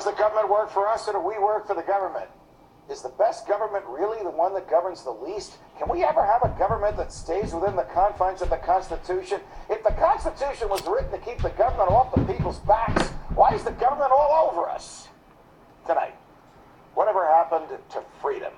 does the government work for us, or do we work for the government? Is the best government really the one that governs the least? Can we ever have a government that stays within the confines of the Constitution? If the Constitution was written to keep the government off the people's backs, why is the government all over us? Tonight, whatever happened to freedom?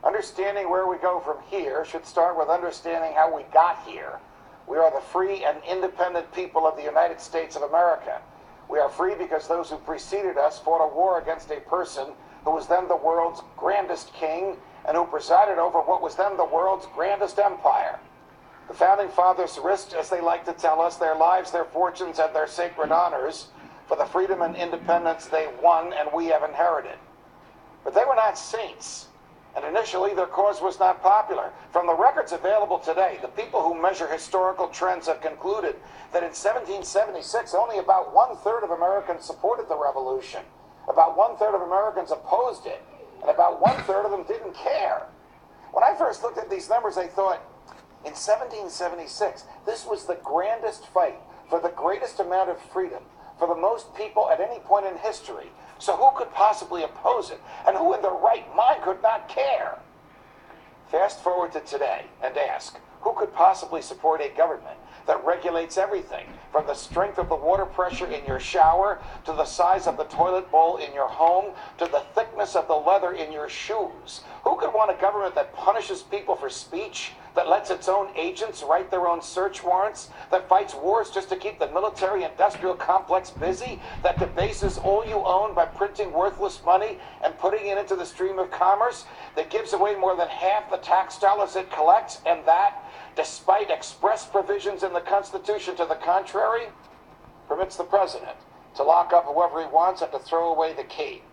Understanding where we go from here should start with understanding how we got here. We are the free and independent people of the United States of America. We are free because those who preceded us fought a war against a person who was then the world's grandest king and who presided over what was then the world's grandest empire. The Founding Fathers risked, as they like to tell us, their lives, their fortunes, and their sacred honors for the freedom and independence they won and we have inherited. But they were not saints, and initially their cause was not popular. From the records available today, the people who measure historical trends have concluded that in 1776 only about 1/3 of Americans supported the revolution. About 1/3 of Americans opposed it, and about 1/3 of them didn't care. When I first looked at these numbers, I thought, in 1776, this was the grandest fight for the greatest amount of freedom for the most people at any point in history. So who could possibly oppose it? And who in their right mind could not care? Fast forward to today and ask, who could possibly support a government that regulates everything, from the strength of the water pressure in your shower, to the size of the toilet bowl in your home, to the thickness of the leather in your shoes? Who could want a government that punishes people for speech, that lets its own agents write their own search warrants, that fights wars just to keep the military-industrial complex busy, that debases all you own by printing worthless money and putting it into the stream of commerce, that gives away more than half the tax dollars it collects, and that, despite express provisions in the Constitution to the contrary, permits the president to lock up whoever he wants and to throw away the key?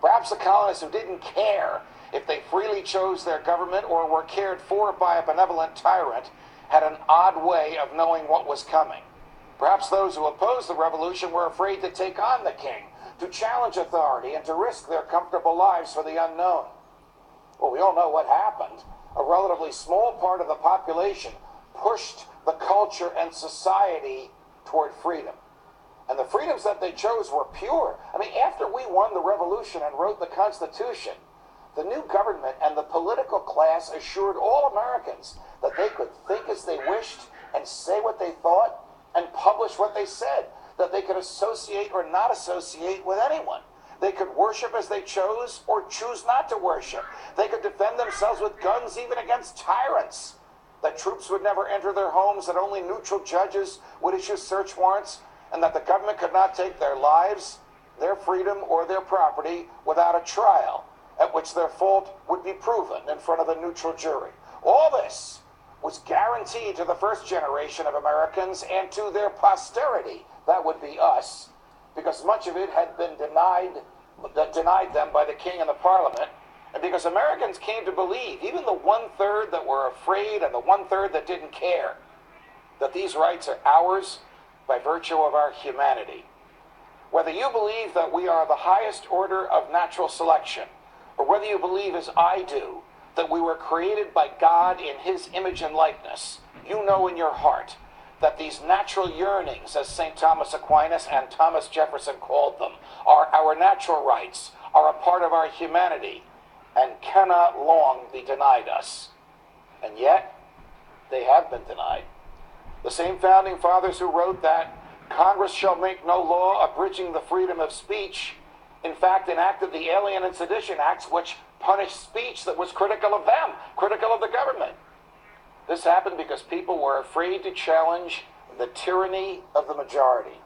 Perhaps the colonists who didn't care if they freely chose their government or were cared for by a benevolent tyrant had an odd way of knowing what was coming. Perhaps those who opposed the revolution were afraid to take on the king, to challenge authority, and to risk their comfortable lives for the unknown. Well, we all know what happened. A relatively small part of the population pushed the culture and society toward freedom. And the freedoms that they chose were pure. I mean, after we won the revolution and wrote the Constitution, the new government and the political class assured all Americans that they could think as they wished and say what they thought and publish what they said, that they could associate or not associate with anyone. They could worship as they chose or choose not to worship. They could defend themselves with guns even against tyrants. That troops would never enter their homes, that only neutral judges would issue search warrants, and that the government could not take their lives, their freedom, or their property without a trial at which their fault would be proven in front of a neutral jury. All this was guaranteed to the first generation of Americans and to their posterity, that would be us, because much of it had been denied them by the king and the parliament, and because Americans came to believe, even the 1/3 that were afraid and the 1/3 that didn't care, that these rights are ours by virtue of our humanity. Whether you believe that we are the highest order of natural selection, or whether you believe, as I do, that we were created by God in his image and likeness, you know in your heart that these natural yearnings, as St. Thomas Aquinas and Thomas Jefferson called them, are our natural rights, are a part of our humanity, and cannot long be denied us. And yet, they have been denied. The same Founding Fathers who wrote that Congress shall make no law abridging the freedom of speech, in fact, enacted the Alien and Sedition Acts, which punished speech that was critical of them, critical of the government. This happened because people were afraid to challenge the tyranny of the majority.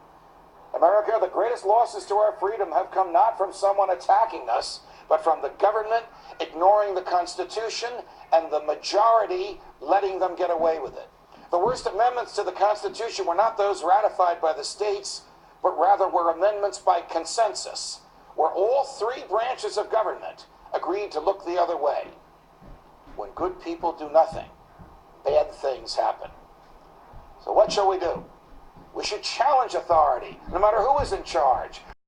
America, the greatest losses to our freedom have come not from someone attacking us, but from the government ignoring the Constitution and the majority letting them get away with it. The worst amendments to the Constitution were not those ratified by the states, but rather were amendments by consensus, where all three branches of government agreed to look the other way. When good people do nothing, bad things happen. So what shall we do? We should challenge authority, no matter who is in charge.